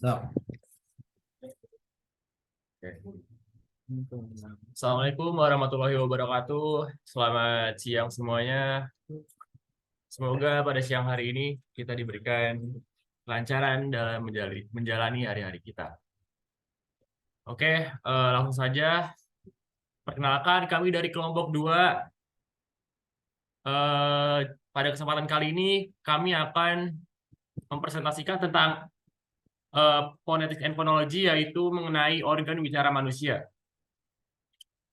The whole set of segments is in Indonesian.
So, Assalamualaikum warahmatullahi wabarakatuh. Selamat siang semuanya. Semoga pada siang hari ini kita diberikan kelancaran dalam menjalani hari-hari kita. Oke, langsung saja. Perkenalkan, kami dari kelompok 2. Pada kesempatan kali ini, kami akan mempresentasikan tentang phonetics and phonology, yaitu mengenai organ wicara manusia.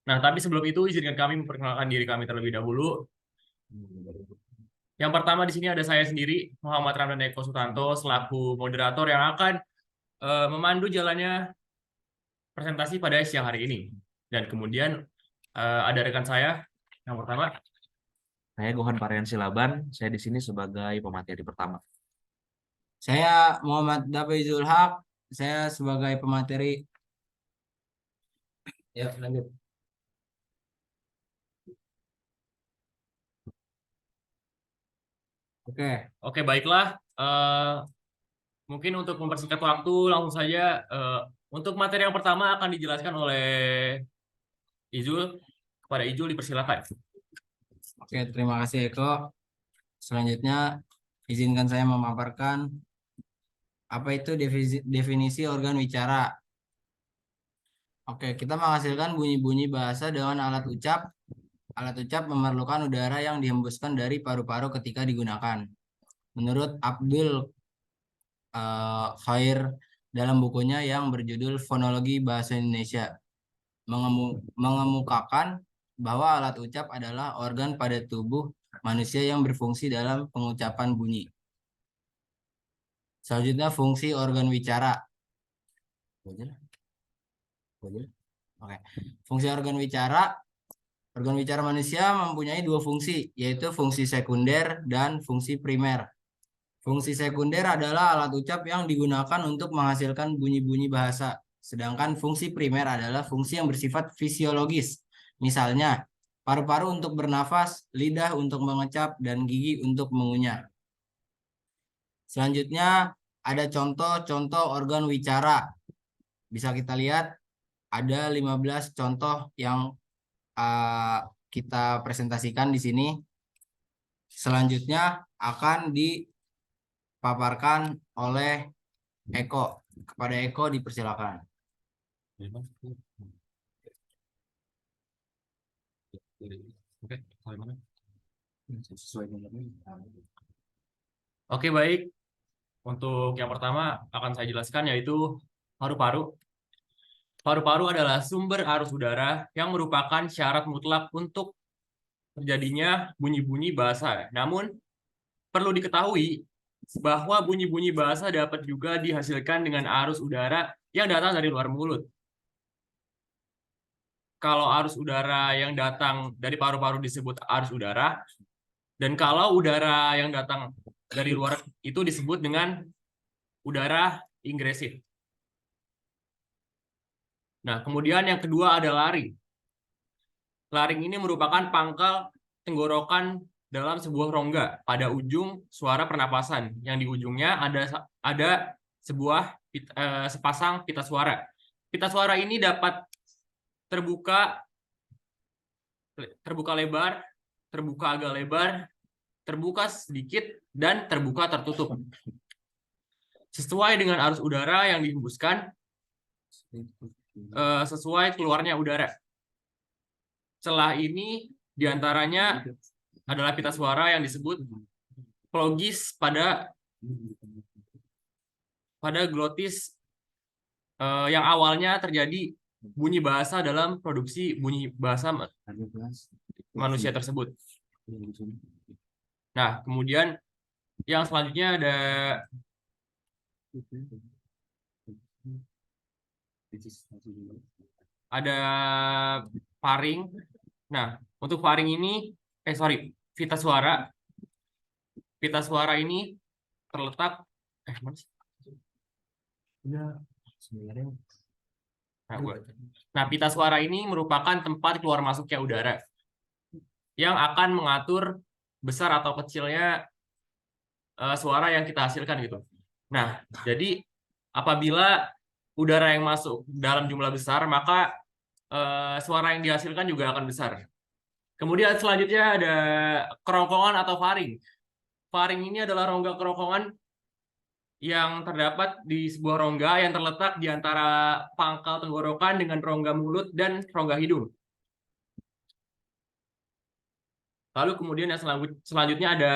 Nah, tapi sebelum itu, izinkan kami memperkenalkan diri kami terlebih dahulu. Yang pertama di sini ada saya sendiri, Muhammad Ramdan Eko Sutanto, selaku moderator yang akan memandu jalannya presentasi pada siang hari ini. Dan kemudian ada rekan saya yang pertama. Saya Gohan Parian Silaban, saya di sini sebagai pemateri pertama. saya Muhammad Dabai Zulhaq, saya sebagai pemateri. Ya, lanjut. Oke, baiklah. Mungkin untuk mempersingkat waktu, langsung saja. Untuk materi yang pertama akan dijelaskan oleh Izul. Kepada Izul dipersilakan. Oke, terima kasih Eko. Selanjutnya, izinkan saya memaparkan apa itu definisi organ wicara. Oke, kita menghasilkan bunyi-bunyi bahasa dengan alat ucap. Alat ucap memerlukan udara yang dihembuskan dari paru-paru ketika digunakan. Menurut Abdul Khair dalam bukunya yang berjudul Fonologi Bahasa Indonesia, mengemukakan bahwa alat ucap adalah organ pada tubuh manusia yang berfungsi dalam pengucapan bunyi. Selanjutnya, fungsi organ wicara. Oke. Fungsi organ wicara manusia mempunyai dua fungsi, yaitu fungsi sekunder dan fungsi primer. Fungsi sekunder adalah alat ucap yang digunakan untuk menghasilkan bunyi-bunyi bahasa, sedangkan fungsi primer adalah fungsi yang bersifat fisiologis. Misalnya, paru-paru untuk bernafas, lidah untuk mengecap, dan gigi untuk mengunyah. Selanjutnya, ada contoh-contoh organ wicara. Bisa kita lihat, ada 15 contoh yang kita presentasikan di sini. Selanjutnya akan dipaparkan oleh Eko. Kepada Eko dipersilakan. Oke, baik. Untuk yang pertama akan saya jelaskan, yaitu paru-paru. Paru-paru adalah sumber arus udara yang merupakan syarat mutlak untuk terjadinya bunyi-bunyi bahasa. Namun, perlu diketahui bahwa bunyi-bunyi bahasa dapat juga dihasilkan dengan arus udara yang datang dari luar mulut. Kalau arus udara yang datang dari paru-paru disebut arus udara, dan kalau udara yang datang dari luar itu disebut dengan udara ingresif. Nah, kemudian yang kedua ada laring. Laring ini merupakan pangkal tenggorokan dalam sebuah rongga pada ujung suara pernapasan, yang di ujungnya ada sepasang pita suara. Pita suara ini dapat terbuka lebar, terbuka agak lebar, terbuka sedikit, dan terbuka tertutup. Sesuai dengan arus udara yang dihembuskan, sesuai keluarnya udara. Celah ini diantaranya adalah pita suara yang disebut glottis pada glotis yang awalnya terjadi bunyi bahasa dalam produksi bunyi bahasa manusia tersebut. Nah, kemudian yang selanjutnya ada faring. Nah, untuk faring ini, pita suara. Pita suara ini terletak, mana sih? Nah, pita suara ini merupakan tempat keluar masuknya udara yang akan mengatur besar atau kecilnya suara yang kita hasilkan gitu. Nah, jadi Apabila udara yang masuk dalam jumlah besar, maka suara yang dihasilkan juga akan besar. Kemudian selanjutnya ada kerongkongan atau faring. Faring ini adalah rongga kerongkongan yang terdapat di sebuah rongga yang terletak di antara pangkal tenggorokan dengan rongga mulut dan rongga hidung. Lalu kemudian yang selanjutnya ada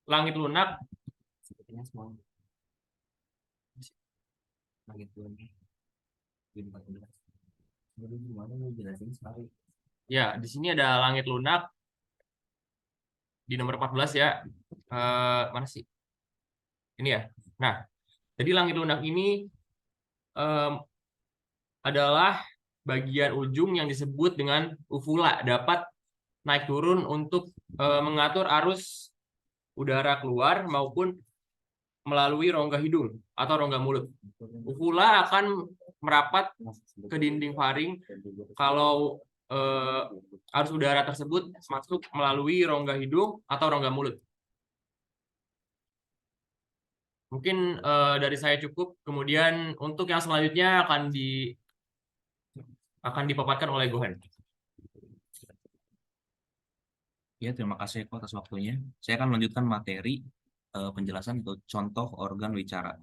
langit lunak. Ya, di sini ada langit lunak di nomor 14 ya. Mana sih? Ini ya. Nah, jadi langit lunak ini adalah bagian ujung yang disebut dengan uvula, dapat naik turun untuk mengatur arus udara keluar maupun melalui rongga hidung atau rongga mulut. Uvula akan merapat ke dinding faring kalau arus udara tersebut masuk melalui rongga hidung atau rongga mulut. Mungkin dari saya cukup. Kemudian untuk yang selanjutnya akan dipaparkan oleh Gohan. Ya, terima kasih Eko atas waktunya. Saya akan melanjutkan materi penjelasan atau contoh organ wicara.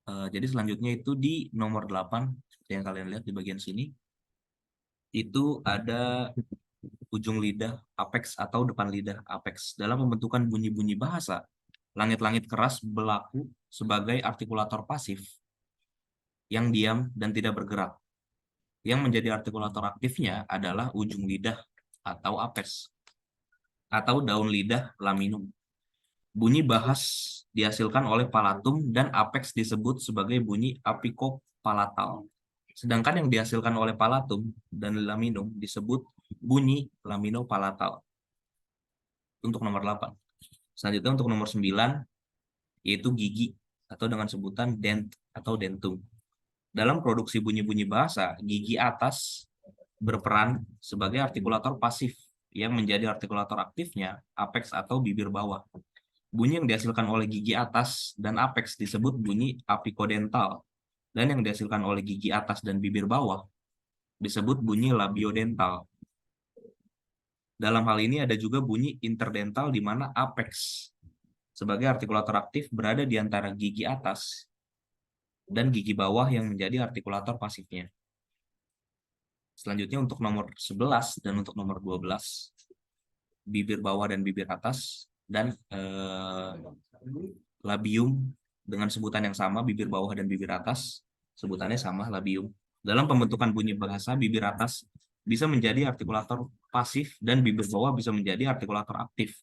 Jadi selanjutnya itu di nomor 8 yang kalian lihat di bagian sini. Itu ada ujung lidah apex atau depan lidah apex. Dalam pembentukan bunyi-bunyi bahasa, langit-langit keras berlaku sebagai artikulator pasif yang diam dan tidak bergerak. Yang menjadi artikulator aktifnya adalah ujung lidah atau apex atau daun lidah laminum. Bunyi bahas dihasilkan oleh palatum dan apex disebut sebagai bunyi apikopalatal. Sedangkan yang dihasilkan oleh palatum dan laminum disebut bunyi laminopalatal. Untuk nomor 8. Selanjutnya untuk nomor 9 yaitu gigi atau dengan sebutan dent atau dentum. Dalam produksi bunyi-bunyi bahasa, gigi atas berperan sebagai artikulator pasif yang menjadi artikulator aktifnya apex atau bibir bawah. Bunyi yang dihasilkan oleh gigi atas dan apex disebut bunyi apikodental, dan yang dihasilkan oleh gigi atas dan bibir bawah disebut bunyi labiodental. Dalam hal ini ada juga bunyi interdental di mana apex sebagai artikulator aktif berada di antara gigi atas dan gigi bawah yang menjadi artikulator pasifnya. Selanjutnya untuk nomor 11 dan untuk nomor 12, bibir bawah dan bibir atas, dan labium dengan sebutan yang sama, bibir bawah dan bibir atas, sebutannya sama, labium. Dalam pembentukan bunyi bahasa, bibir atas bisa menjadi artikulator pasif dan bibir bawah bisa menjadi artikulator aktif.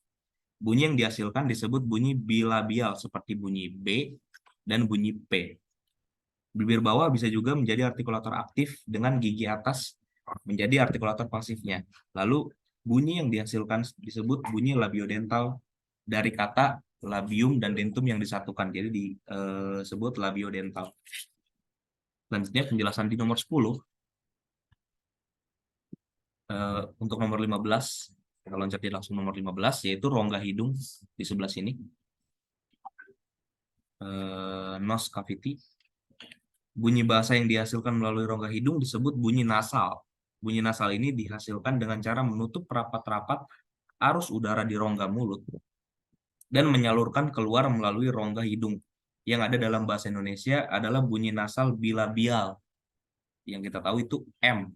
Bunyi yang dihasilkan disebut bunyi bilabial seperti bunyi B dan bunyi P. Bibir bawah bisa juga menjadi artikulator aktif dengan gigi atas menjadi artikulator pasifnya. Lalu bunyi yang dihasilkan disebut bunyi labiodental dari kata labium dan dentum yang disatukan. Jadi disebut labiodental. Selanjutnya penjelasan di nomor 10. Untuk nomor 15, kita loncat langsung nomor 15, yaitu rongga hidung di sebelah sini. Nose cavity. Bunyi bahasa yang dihasilkan melalui rongga hidung disebut bunyi nasal. Bunyi nasal ini dihasilkan dengan cara menutup rapat-rapat arus udara di rongga mulut dan menyalurkan keluar melalui rongga hidung. Yang ada dalam bahasa Indonesia adalah bunyi nasal bilabial. Yang kita tahu itu M.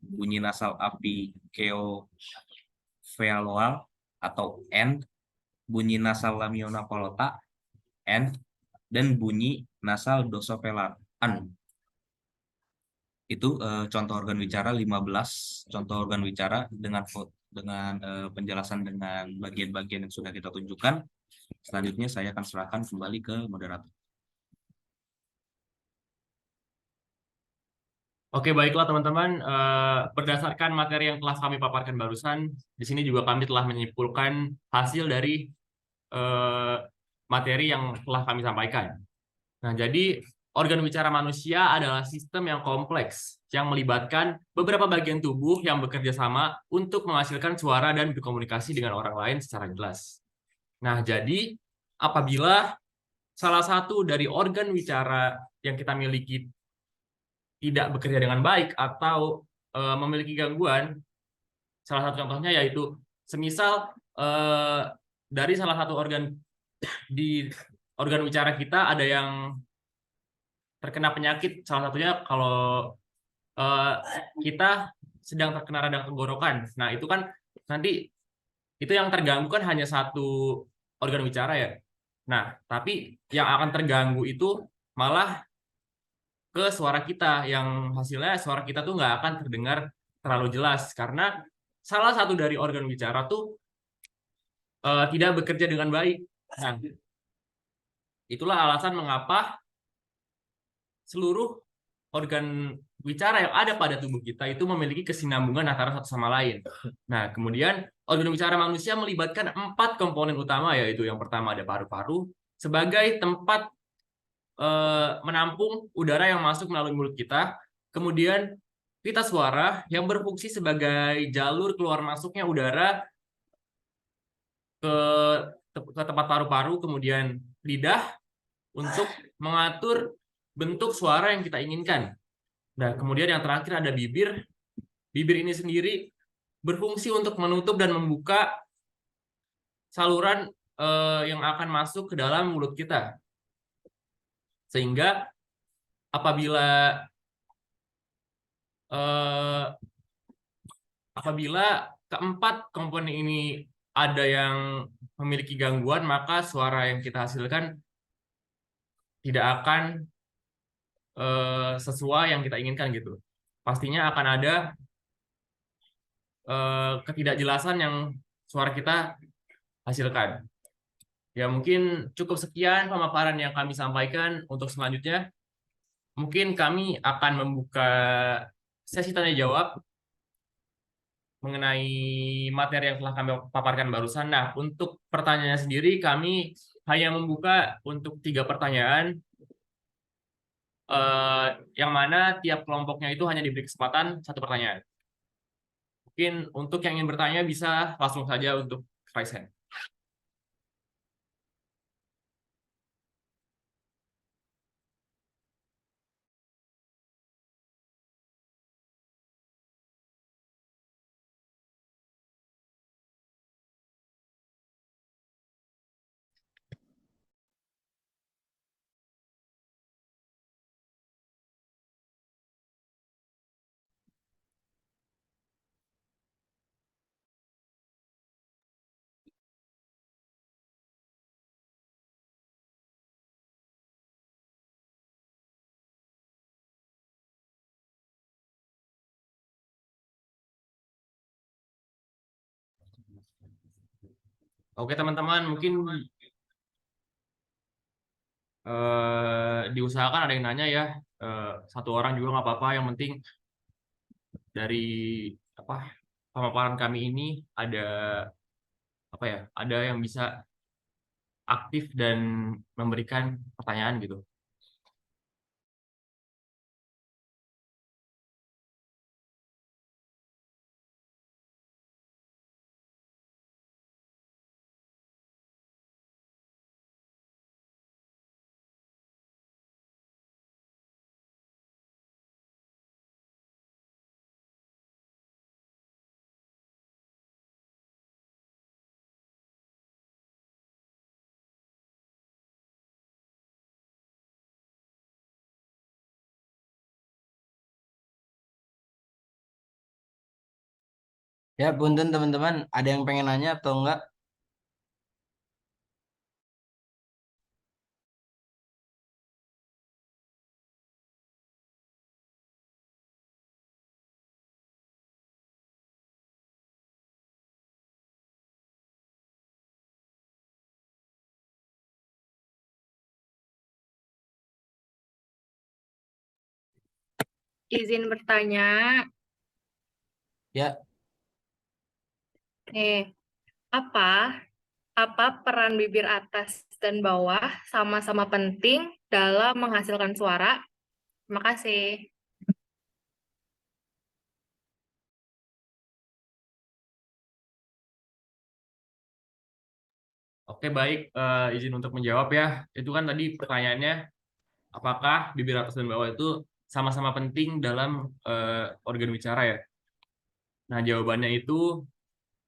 Bunyi nasal apikeovealoal atau N. Bunyi nasal lamionapalota N. Dan bunyi nasal dosovelar N. Itu contoh organ wicara 15 contoh organ wicara dengan penjelasan dengan bagian-bagian yang sudah kita tunjukkan. Selanjutnya saya akan serahkan kembali ke moderator. Oke, baiklah teman-teman. Berdasarkan materi yang telah kami paparkan barusan, di sini juga kami telah menyimpulkan hasil dari materi yang telah kami sampaikan. Nah, jadi organ wicara manusia adalah sistem yang kompleks yang melibatkan beberapa bagian tubuh yang bekerja sama untuk menghasilkan suara dan berkomunikasi dengan orang lain secara jelas. Nah, jadi apabila salah satu dari organ wicara yang kita miliki tidak bekerja dengan baik atau memiliki gangguan. Salah satu contohnya yaitu semisal dari salah satu organ di organ wicara kita ada yang terkena penyakit, salah satunya kalau eh, kita sedang terkena radang tenggorokan. Nah, itu kan nanti itu yang terganggu kan hanya satu organ wicara ya. Nah, tapi yang akan terganggu itu malah ke suara kita, yang hasilnya suara kita tuh nggak akan terdengar terlalu jelas karena salah satu dari organ bicara tuh tidak bekerja dengan baik. Nah, itulah alasan mengapa seluruh organ bicara yang ada pada tubuh kita itu memiliki kesinambungan antara satu sama lain. Nah, kemudian organ bicara manusia melibatkan 4 komponen utama, yaitu yang pertama ada paru-paru sebagai tempat menampung udara yang masuk melalui mulut kita. Kemudian pita suara yang berfungsi sebagai jalur keluar masuknya udara ke tempat paru-paru, kemudian lidah untuk mengatur bentuk suara yang kita inginkan. Nah, kemudian yang terakhir ada bibir. Bibir ini sendiri berfungsi untuk menutup dan membuka saluran yang akan masuk ke dalam mulut kita. Sehingga apabila eh, apabila keempat komponen ini ada yang memiliki gangguan, maka suara yang kita hasilkan tidak akan sesuai yang kita inginkan gitu. Pastinya akan ada ketidakjelasan yang suara kita hasilkan. Ya mungkin cukup sekian pemaparan yang kami sampaikan. Untuk selanjutnya, mungkin kami akan membuka sesi tanya jawab mengenai materi yang telah kami paparkan barusan. Nah, untuk pertanyaannya sendiri, kami hanya membuka untuk 3 pertanyaan, yang mana tiap kelompoknya itu hanya diberi kesempatan 1 pertanyaan. Mungkin untuk yang ingin bertanya bisa langsung saja untuk raise hand. Oke teman-teman, mungkin diusahakan ada yang nanya ya. 1 orang juga nggak apa-apa. Yang penting dari apa pemaparan kami ini ada apa ya? Ada yang bisa aktif dan memberikan pertanyaan gitu. Ya, punten teman-teman, ada yang pengen nanya atau enggak? Izin bertanya. Ya, Apa apa peran bibir atas dan bawah sama-sama penting dalam menghasilkan suara? Terima kasih. Oke, baik. Izin untuk menjawab ya. Itu kan tadi pertanyaannya, apakah bibir atas dan bawah itu sama-sama penting dalam organ bicara ya? Nah, jawabannya itu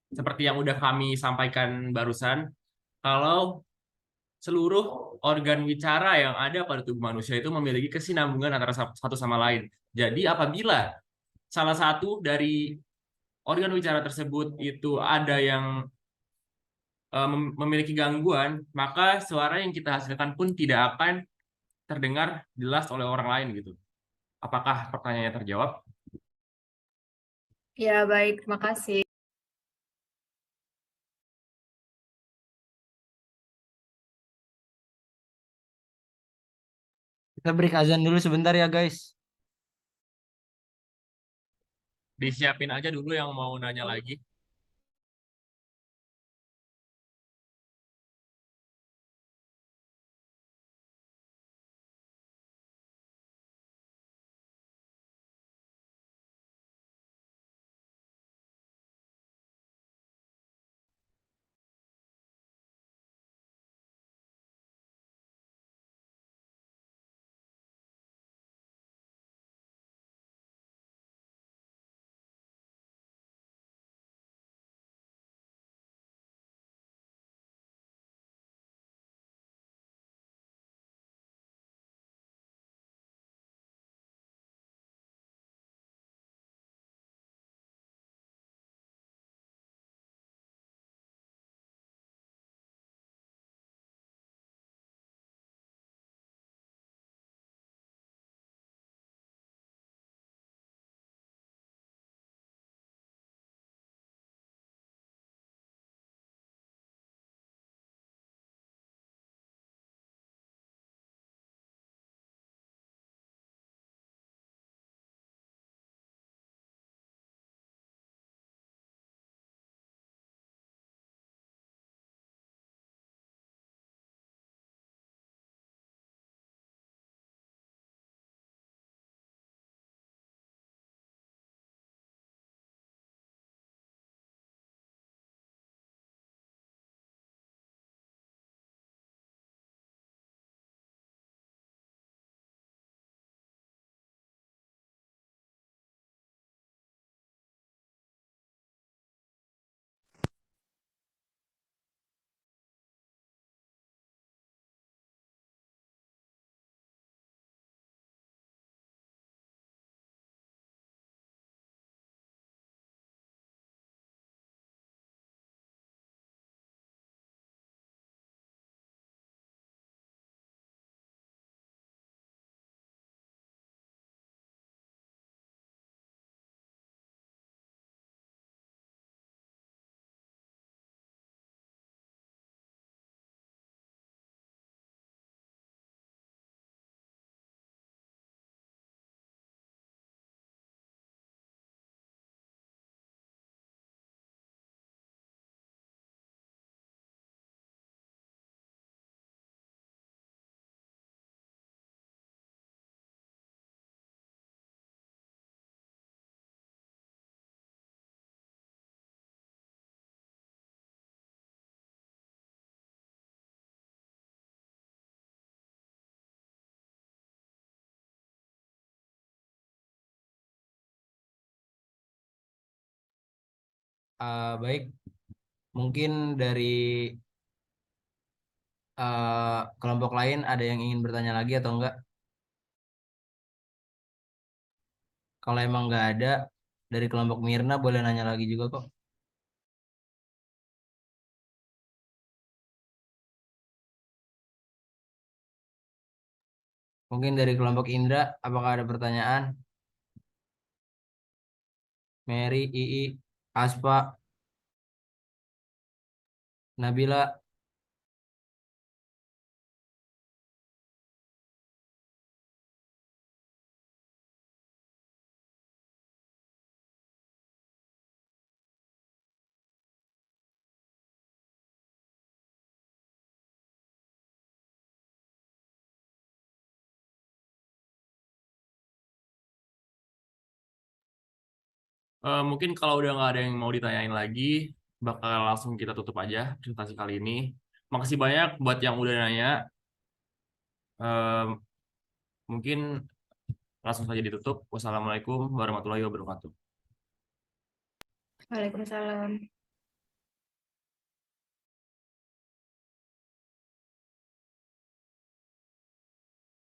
seperti yang udah kami sampaikan barusan, kalau seluruh organ wicara yang ada pada tubuh manusia itu memiliki kesinambungan antara satu sama lain. Jadi apabila salah satu dari organ wicara tersebut itu ada yang memiliki gangguan, maka suara yang kita hasilkan pun tidak akan terdengar jelas oleh orang lain gitu. Apakah pertanyaannya terjawab? Ya, baik. Terima kasih. Kita break azan dulu sebentar ya guys. Disiapin aja dulu yang mau nanya lagi. Baik, mungkin dari kelompok lain ada yang ingin bertanya lagi atau enggak? Kalau emang nggak ada, dari kelompok Mirna boleh nanya lagi juga kok. Mungkin dari kelompok Indra, apakah ada pertanyaan? Mary, Ii, Aspa, Nabila. Mungkin kalau udah nggak ada yang mau ditanyain lagi, bakal langsung kita tutup aja presentasi kali ini. Makasih banyak buat yang udah nanya. Em, Mungkin langsung saja ditutup. Wassalamualaikum warahmatullahi wabarakatuh. Waalaikumsalam.